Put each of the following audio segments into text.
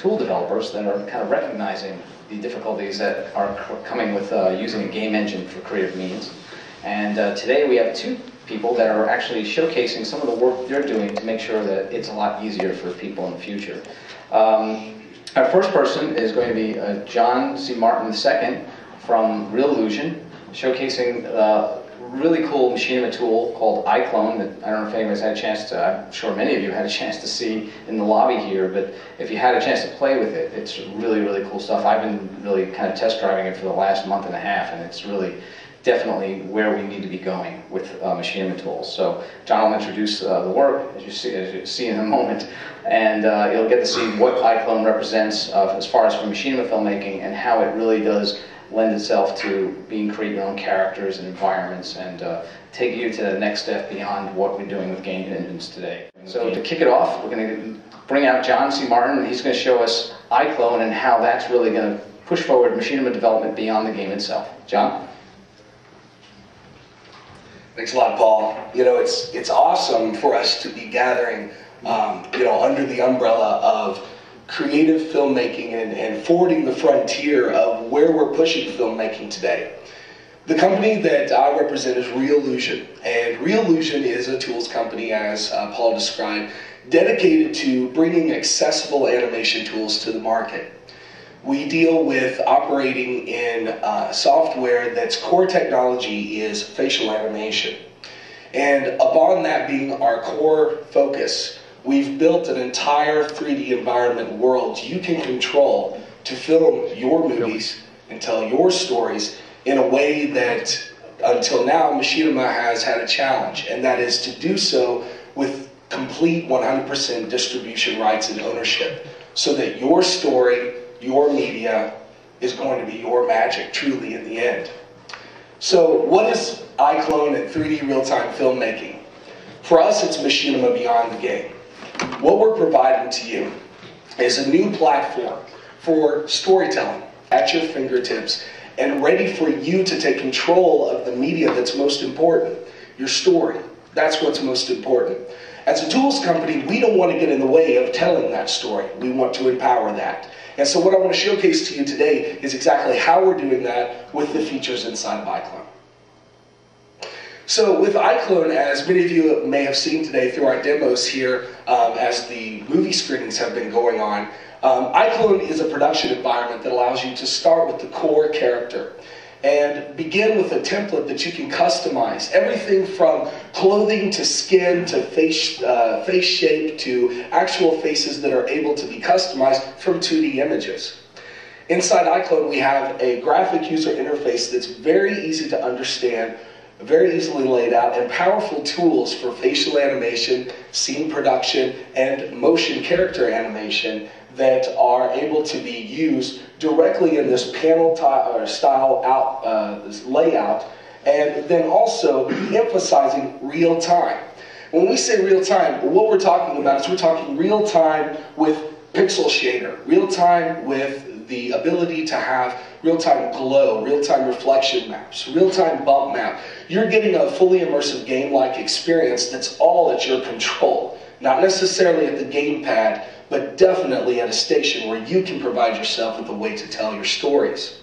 tool developers that are kind of recognizing the difficulties that are coming with using a game engine for creative means. And today we have two people that are actually showcasing some of the work they're doing to make sure that it's a lot easier for people in the future. Our first person is going to be John C. Martin II from Reallusion, showcasing a really cool machinima tool called iClone that I don't know if anybody's had a chance to, I'm sure many of you had a chance to see in the lobby here, but if you had a chance to play with it, it's really, really cool stuff. I've been really kind of test driving it for the last month and a half, and it's really definitely where we need to be going with machinima tools. So John will introduce the work, as you see in a moment, and you'll get to see what iClone represents as far as for machinima filmmaking and how it really does lend itself to being create your own characters and environments and take you to the next step beyond what we're doing with game engines today. So to kick it off, we're going to bring out John C. Martin, and he's going to show us iClone and how that's really going to push forward machinima development beyond the game itself. John? Thanks a lot, Paul. You know, it's awesome for us to be gathering, under the umbrella of creative filmmaking and forwarding the frontier of where we're pushing filmmaking today. The company that I represent is Reallusion, and Reallusion is a tools company, as Paul described, dedicated to bringing accessible animation tools to the market. We deal with operating in software that's core technology is facial animation. And upon that being our core focus, we've built an entire 3D environment world you can control to film your movies and tell your stories in a way that until now Machinima has had a challenge, and that is to do so with complete 100% distribution rights and ownership, so that your story, your media is going to be your magic truly in the end. So what is iClone and 3D real-time filmmaking? For us, it's Machinima beyond the game. What we're providing to you is a new platform for storytelling at your fingertips and ready for you to take control of the media that's most important, your story. That's what's most important. As a tools company, we don't want to get in the way of telling that story. We want to empower that. And so what I want to showcase to you today is exactly how we're doing that with the features inside of iClone. So with iClone, as many of you may have seen today through our demos here, as the movie screenings have been going on, iClone is a production environment that allows you to start with the core character and begin with a template that you can customize. Everything from clothing to skin to face shape to actual faces that are able to be customized from 2D images. Inside iClone, we have a graphic user interface that's very easy to understand, very easily laid out, and powerful tools for facial animation, scene production, and motion character animation that are able to be used directly in this panel style this layout, and then also emphasizing real time. When we say real time, what we're talking about is we're talking real time with pixel shader, real time with the ability to have real-time glow, real-time reflection maps, real-time bump map. You're getting a fully immersive game-like experience that's all at your control. Not necessarily at the gamepad, but definitely at a station where you can provide yourself with a way to tell your stories.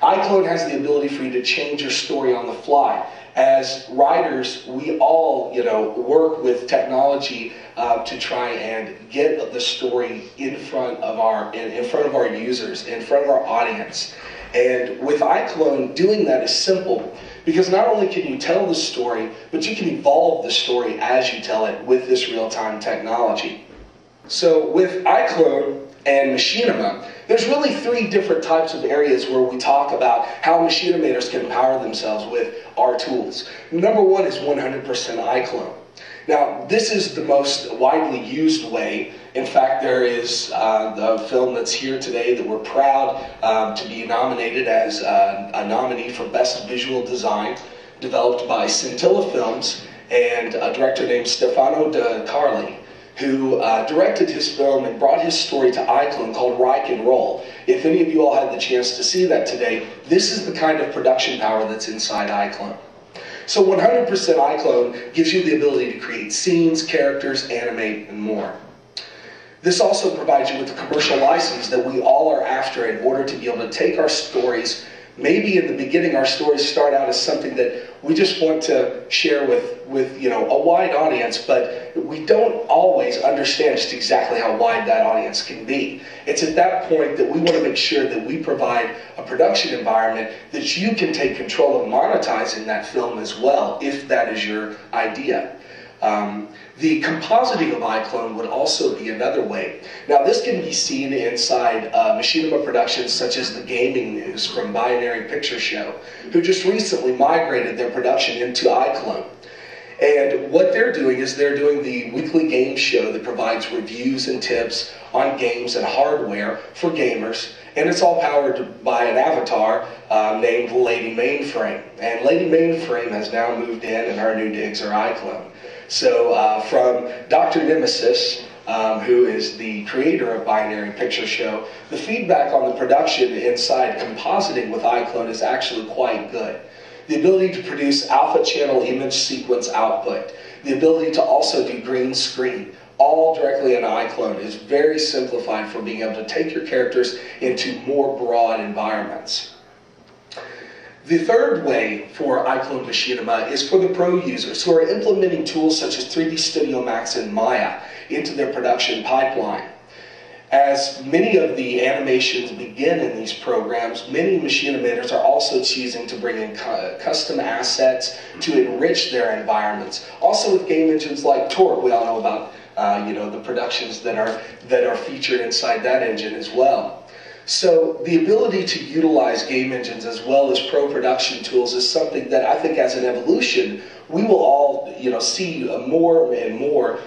iClone has the ability for you to change your story on the fly. As writers, we all, work with technology to try and get the story in front of our users, in front of our audience. And with iClone, doing that is simple, because not only can you tell the story, but you can evolve the story as you tell it with this real-time technology. So with iClone and Machinima, there's really three different types of areas where we talk about how machinimators can empower themselves with our tools. Number one is 100% iClone. Now, this is the most widely used way. In fact, there is the film that's here today that we're proud to be nominated as a nominee for Best Visual Design, developed by Scintilla Films and a director named Stefano De Carli, who directed his film and brought his story to iClone called Rock and Roll. If any of you all had the chance to see that today, this is the kind of production power that's inside iClone. So 100% iClone gives you the ability to create scenes, characters, animate, and more. This also provides you with the commercial license that we all are after in order to be able to take our stories. Maybe in the beginning our stories start out as something that we just want to share with a wide audience, but we don't always understand just exactly how wide that audience can be. It's at that point that we want to make sure that we provide a production environment that you can take control of monetizing that film as well, if that is your idea. The compositing of iClone would also be another way. Now this can be seen inside Machinima Productions such as the Gaming News from Binary Picture Show, who just recently migrated their production into iClone. And what they're doing is they're doing the weekly game show that provides reviews and tips on games and hardware for gamers. And it's all powered by an avatar named Lady Mainframe. And Lady Mainframe has now moved in, and our new digs are iClone. So from Dr. Nemesis, who is the creator of Binary Picture Show, the feedback on the production inside compositing with iClone is actually quite good. The ability to produce alpha channel image sequence output, the ability to also do green screen, all directly in iClone is very simplified for being able to take your characters into more broad environments. The third way for iClone Machinima is for the pro users who are implementing tools such as 3D Studio Max and Maya into their production pipeline. As many of the animations begin in these programs, many machinimators are also choosing to bring in custom assets to enrich their environments. Also with game engines like Torque, we all know about the productions that are featured inside that engine as well. So the ability to utilize game engines as well as pro production tools is something that I think as an evolution, we will all see more and more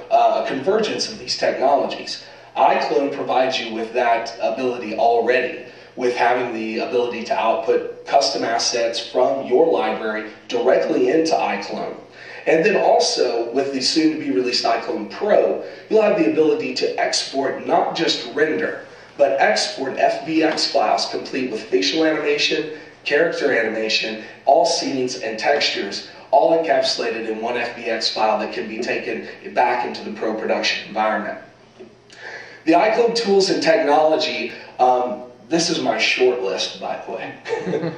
convergence of these technologies. iClone provides you with that ability already, with having the ability to output custom assets from your library directly into iClone. And then also, with the soon-to-be-released iClone Pro, you'll have the ability to export not just render, but export FBX files complete with facial animation, character animation, all scenes and textures, all encapsulated in one FBX file that can be taken back into the pro production environment. The iClone tools and technology, this is my short list, by the way.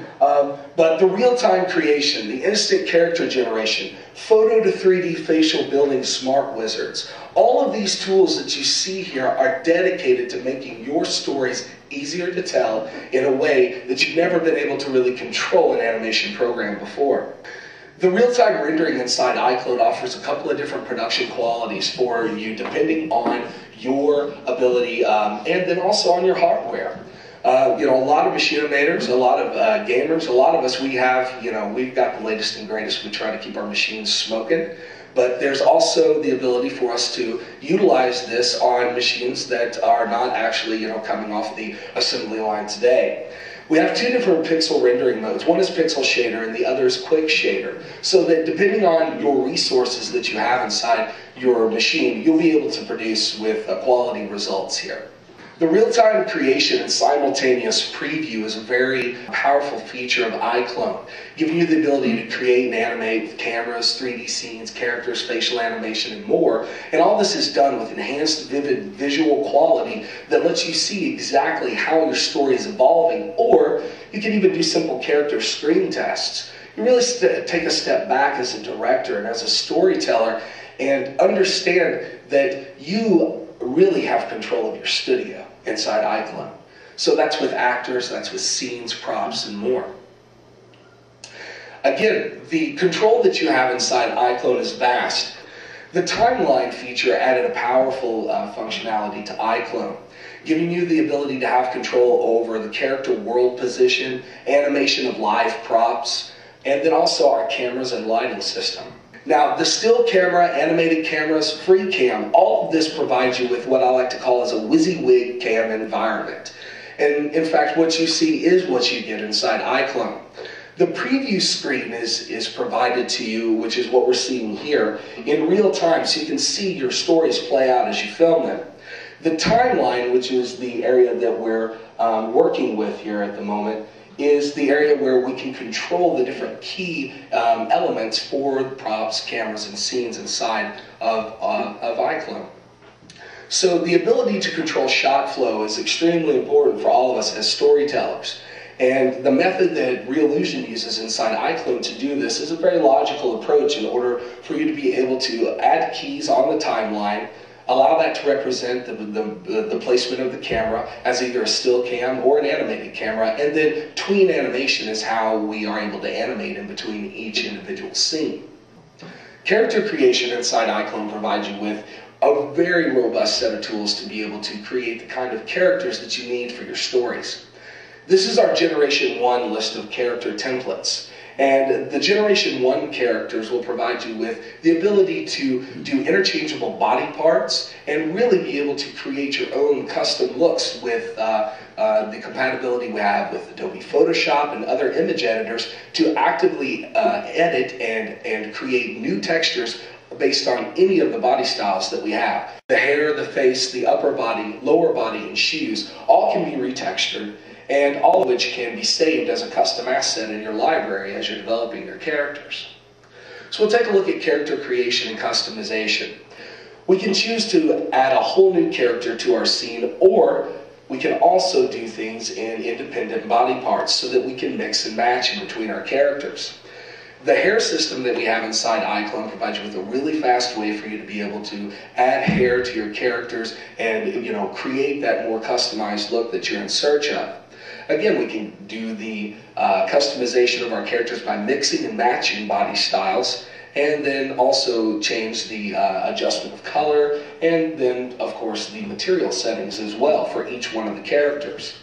But the real-time creation, the instant character generation, photo to 3D facial building smart wizards, all of these tools that you see here are dedicated to making your stories easier to tell in a way that you've never been able to really control an animation program before. The real-time rendering inside iClone offers a couple of different production qualities for you depending on your ability and then also on your hardware. A lot of machinimators, a lot of gamers, a lot of us, we've got the latest and greatest. We try to keep our machines smoking. But there's also the ability for us to utilize this on machines that are not actually, coming off the assembly line today. We have two different pixel rendering modes. One is pixel shader and the other is quick shader. So that depending on your resources that you have inside your machine, you'll be able to produce with quality results here. The real-time creation and simultaneous preview is a very powerful feature of iClone, giving you the ability to create and animate with cameras, 3D scenes, characters, facial animation, and more. And all this is done with enhanced, vivid visual quality that lets you see exactly how your story is evolving, or you can even do simple character screen tests. You really take a step back as a director and as a storyteller and understand that you really have control of your studio inside iClone. So that's with actors, that's with scenes, props, and more. Again, the control that you have inside iClone is vast. The timeline feature added a powerful functionality to iClone, giving you the ability to have control over the character world position, animation of live props, and then also our cameras and lighting system. Now, the still camera, animated cameras, free cam, all of this provides you with what I like to call as a WYSIWYG cam environment. And in fact, what you see is what you get inside iClone. The preview screen is provided to you, which is what we're seeing here, in real time, so you can see your stories play out as you film them. The timeline, which is the area that we're working with here at the moment, is the area where we can control the different key elements for props, cameras, and scenes inside of iClone. So the ability to control shot flow is extremely important for all of us as storytellers. And the method that Reallusion uses inside iClone to do this is a very logical approach in order for you to be able to add keys on the timeline, allow that to represent the placement of the camera as either a still cam or an animated camera, and then tween animation is how we are able to animate in between each individual scene. Character creation inside iClone provides you with a very robust set of tools to be able to create the kind of characters that you need for your stories. This is our Generation 1 list of character templates. And the Generation 1 characters will provide you with the ability to do interchangeable body parts and really be able to create your own custom looks with the compatibility we have with Adobe Photoshop and other image editors to actively edit and create new textures based on any of the body styles that we have. The hair, the face, the upper body, lower body, and shoes all can be retextured, and all of which can be saved as a custom asset in your library as you're developing your characters. So we'll take a look at character creation and customization. We can choose to add a whole new character to our scene, or we can also do things in independent body parts so that we can mix and match in between our characters. The hair system that we have inside iClone provides you with a really fast way for you to be able to add hair to your characters and create that more customized look that you're in search of. Again, we can do the customization of our characters by mixing and matching body styles, and then also change the adjustment of color, and then, of course, the material settings as well for each one of the characters.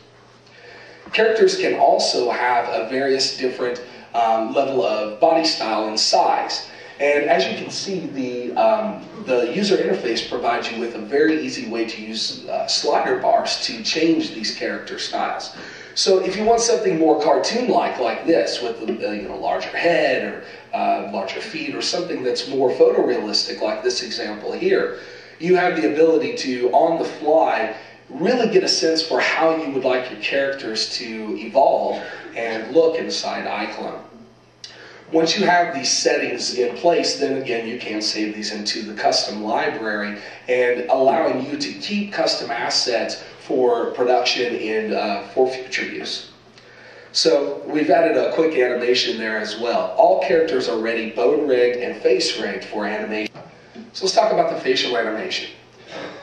Characters can also have a various different level of body style and size. And as you can see, the user interface provides you with a very easy way to use slider bars to change these character styles. So if you want something more cartoon-like this, with a larger head or larger feet, or something that's more photorealistic like this example here, you have the ability to, on the fly, really get a sense for how you would like your characters to evolve and look inside iClone. Once you have these settings in place, then again you can save these into the custom library, and allowing you to keep custom assets for production and for future use. So we've added a quick animation there as well. All characters are ready bone rigged and face rigged for animation. So let's talk about the facial animation.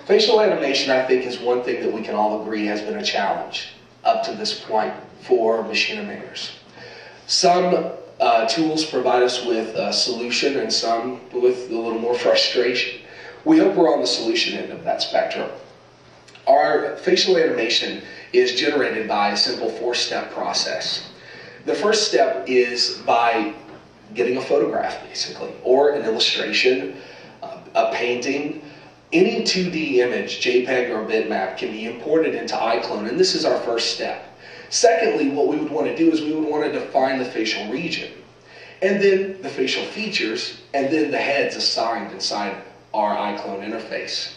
Facial animation, I think, is one thing that we can all agree has been a challenge up to this point for machinimators. Some tools provide us with a solution, and some with a little more frustration. We hope we're on the solution end of that spectrum. Our facial animation is generated by a simple 4-step process. The first step is by getting a photograph, basically, or an illustration, a painting. Any 2D image, JPEG or bitmap, can be imported into iClone, and this is our first step. Secondly, what we would want to do is we would want to define the facial region, and then the facial features, and then the heads assigned inside our iClone interface.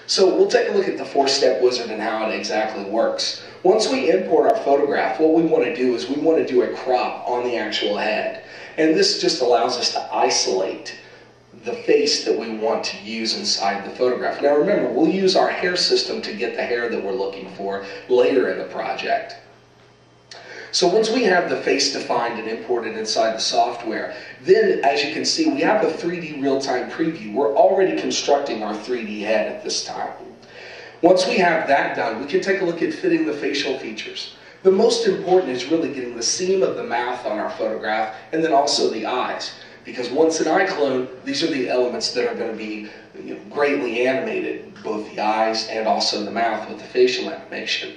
So we'll take a look at the 4-step wizard and how it exactly works. Once we import our photograph, what we want to do is we want to do a crop on the actual head, and this just allows us to isolate the face that we want to use inside the photograph. Now remember, we'll use our hair system to get the hair that we're looking for later in the project. So once we have the face defined and imported inside the software, then as you can see, we have a 3D real-time preview. We're already constructing our 3D head at this time. Once we have that done, we can take a look at fitting the facial features. The most important is really getting the seam of the mouth on our photograph, and then also the eyes. Because once in iClone, these are the elements that are going to be greatly animated, both the eyes and also the mouth with the facial animation.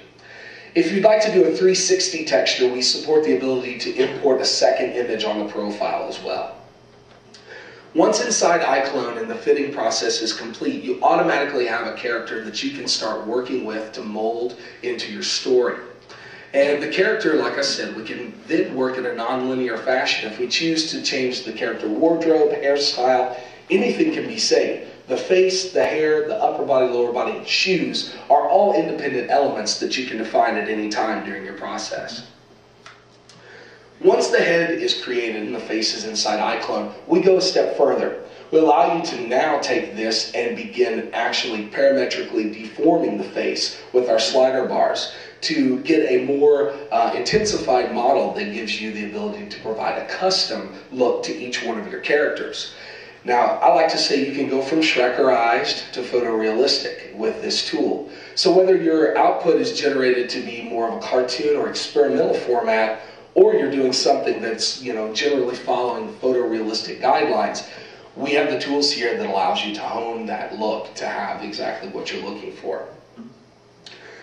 If you'd like to do a 360 texture, we support the ability to import a second image on the profile as well. Once inside iClone and the fitting process is complete, you automatically have a character that you can start working with to mold into your story. And the character, like I said, we can then work in a non-linear fashion. If we choose to change the character wardrobe, hairstyle, anything can be saved. The face, the hair, the upper body, lower body, and shoes are all independent elements that you can define at any time during your process. Once the head is created and the face is inside iClone, we go a step further. we allow you to now take this and begin actually parametrically deforming the face with our slider bars to get a more intensified model that gives you the ability to provide a custom look to each one of your characters. Now, I like to say you can go from Shrekkerized to photorealistic with this tool. So whether your output is generated to be more of a cartoon or experimental format, or you're doing something that's, generally following photorealistic guidelines, we have the tools here that allows you to hone that look to have exactly what you're looking for.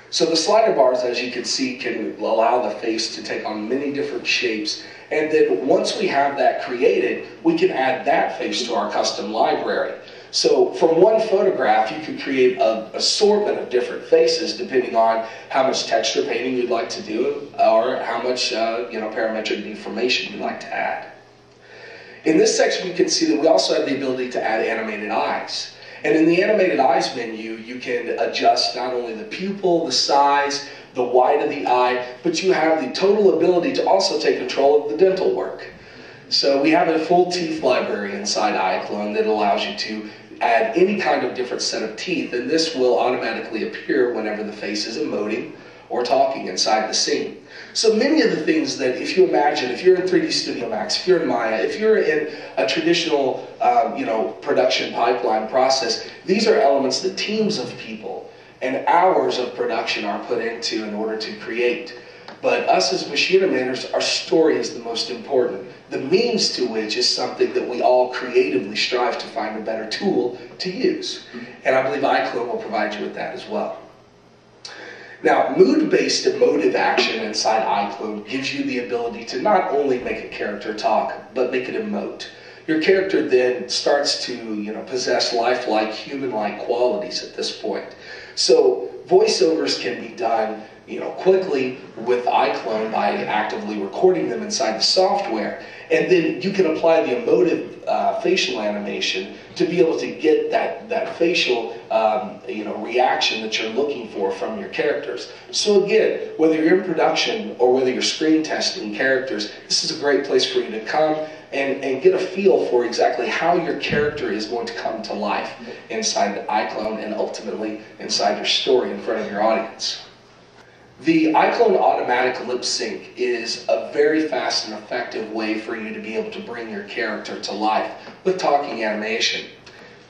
So the slider bars, as you can see, can allow the face to take on many different shapes. And then once we have that created, we can add that face to our custom library. So from one photograph, you can create an assortment of different faces depending on how much texture painting you'd like to do or how much parametric deformation you'd like to add. In this section, you can see that we also have the ability to add animated eyes. And in the animated eyes menu, you can adjust not only the pupil, the size, the wide of the eye, but you have the total ability to also take control of the dental work. So we have a full teeth library inside iClone that allows you to add any kind of different set of teeth, and this will automatically appear whenever the face is emoting or talking inside the scene. So many of the things that, if you imagine, if you're in 3D Studio Max, if you're in Maya, if you're in a traditional production pipeline process, these are elements that teams of people and hours of production are put into in order to create. But us as machine animators, our story is the most important. The means to which is something that we all creatively strive to find a better tool to use. And I believe iClone will provide you with that as well. Now, mood-based emotive action inside iClone gives you the ability to not only make a character talk, but make it emote. Your character then starts to, possess lifelike, human-like qualities at this point. So voiceovers can be done, quickly with iClone by actively recording them inside the software, and then you can apply the emotive facial animation to be able to get that facial reaction that you're looking for from your characters. So again, whether you're in production or whether you're screen testing characters, this is a great place for you to come and get a feel for exactly how your character is going to come to life inside the iClone and ultimately inside your story in front of your audience. The iClone automatic lip sync is a very fast and effective way for you to be able to bring your character to life with talking animation.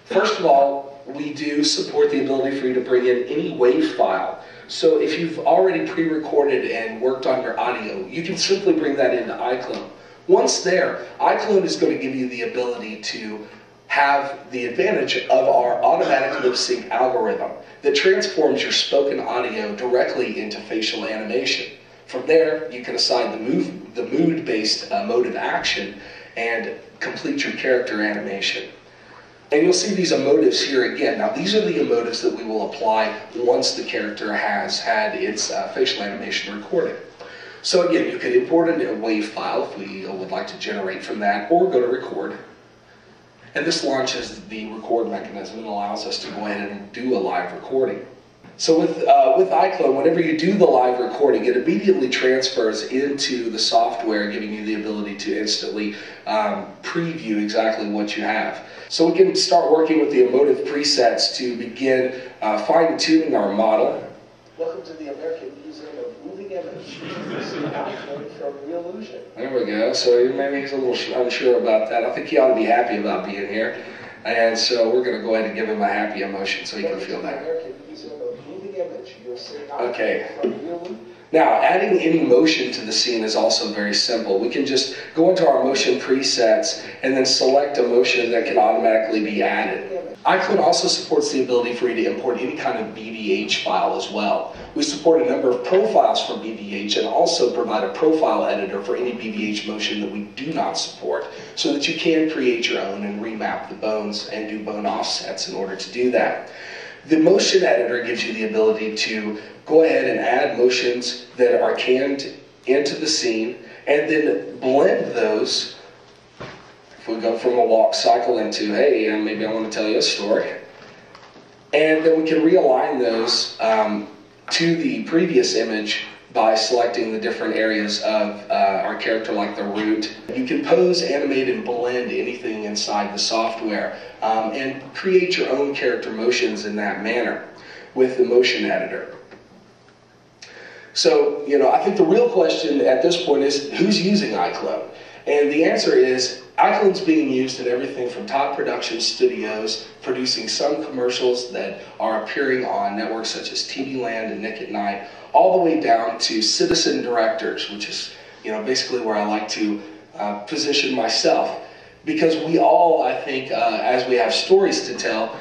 First of all, we do support the ability for you to bring in any WAV file. So if you've already pre-recorded and worked on your audio, you can simply bring that into iClone. Once there, iClone is going to give you the ability to have the advantage of our automatic lip sync algorithm that transforms your spoken audio directly into facial animation. From there, you can assign the mood-based emotive action and complete your character animation. And you'll see these emotives here again. Now, these are the emotives that we will apply once the character has had its facial animation recorded. So again, you could import a WAV file if we would like to generate from that, or go to record. And this launches the record mechanism and allows us to go ahead and do a live recording. So with iClone, whenever you do the live recording, it immediately transfers into the software, giving you the ability to instantly preview exactly what you have. So we can start working with the emotive presets to begin fine-tuning our model. Welcome to the American Museum of Moving Image. This is iClone from Reallusion. There we go. So maybe he's a little unsure about that. I think he ought to be happy about being here. And so we're going to go ahead and give him a happy emotion so he can feel that. Okay. Now, adding any motion to the scene is also very simple. We can just go into our motion presets and then select a motion that can automatically be added. iClone also supports the ability for you to import any kind of BVH file as well. We support a number of profiles for BVH and also provide a profile editor for any BVH motion that we do not support, so that you can create your own and remap the bones and do bone offsets in order to do that. The motion editor gives you the ability to go ahead and add motions that are canned into the scene and then blend those. If we go from a walk cycle into, hey, maybe I want to tell you a story. And then we can realign those to the previous image by selecting the different areas of our character, like the root. You can pose, animate, and blend anything inside the software and create your own character motions in that manner with the motion editor. So, I think the real question at this point is, who's using iClone? And the answer is, iClone's being used in everything from top production studios, producing some commercials that are appearing on networks such as TV Land and Nick at Night, all the way down to citizen directors, which is, basically where I like to position myself. Because we all, I think, as we have stories to tell,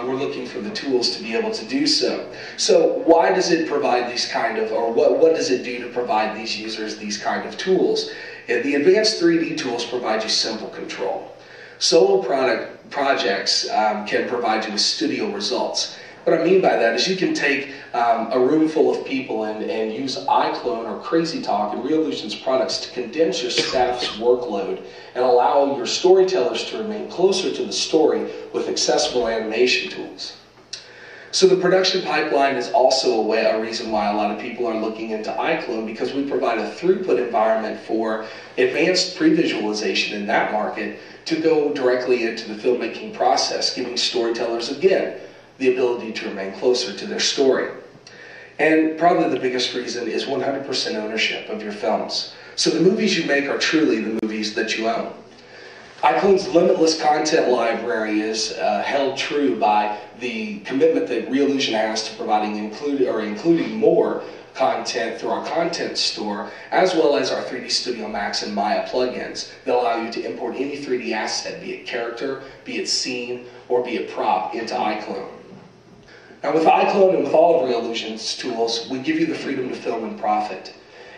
we're looking for the tools to be able to do so. So why does it provide these kind of, or what does it do to provide these users these kind of tools? The advanced 3D tools provide you simple control. Solo projects can provide you with studio results. What I mean by that is you can take a room full of people and use iClone or Crazy Talk and Reallusion's products to condense your staff's workload and allow your storytellers to remain closer to the story with accessible animation tools. So the production pipeline is also a reason why a lot of people are looking into iClone, because we provide a throughput environment for advanced pre-visualization in that market to go directly into the filmmaking process, giving storytellers, again, the ability to remain closer to their story. And probably the biggest reason is 100% ownership of your films. So the movies you make are truly the movies that you own. iClone's limitless content library is held true by the commitment that Reallusion has to providing including more content through our content store, as well as our 3D Studio Max and Maya plugins that allow you to import any 3D asset, be it character, be it scene, or be it prop, into iClone. Now with iClone and with all of Reallusion's tools, we give you the freedom to film and profit.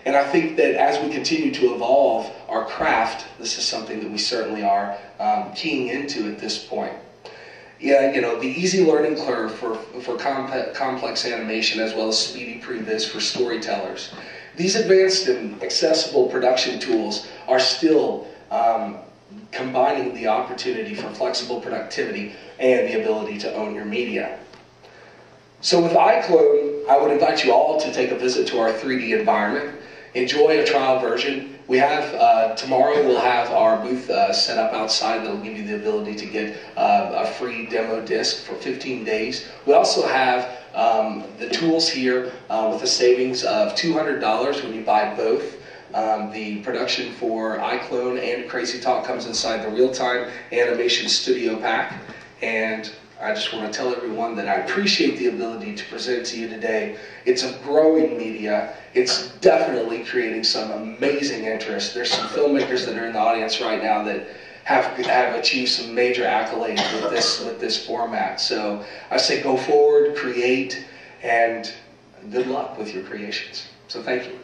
And I think that as we continue to evolve our craft, this is something that we certainly are keying into at this point. Yeah, the easy learning curve for complex animation, as well as speedy previs for storytellers. These advanced and accessible production tools are still combining the opportunity for flexible productivity and the ability to own your media. So with iClone, I would invite you all to take a visit to our 3D environment. Enjoy a trial version. We have, tomorrow we'll have our booth set up outside that will give you the ability to get a free demo disc for 15 days. We also have the tools here with a savings of $200 when you buy both. The production for iClone and Crazy Talk comes inside the real-time animation studio pack. And I just want to tell everyone that I appreciate the ability to present to you today. It's a growing media. It's definitely creating some amazing interest. There's some filmmakers that are in the audience right now that have achieved some major accolades with this format. So I say go forward, create, and good luck with your creations. So thank you.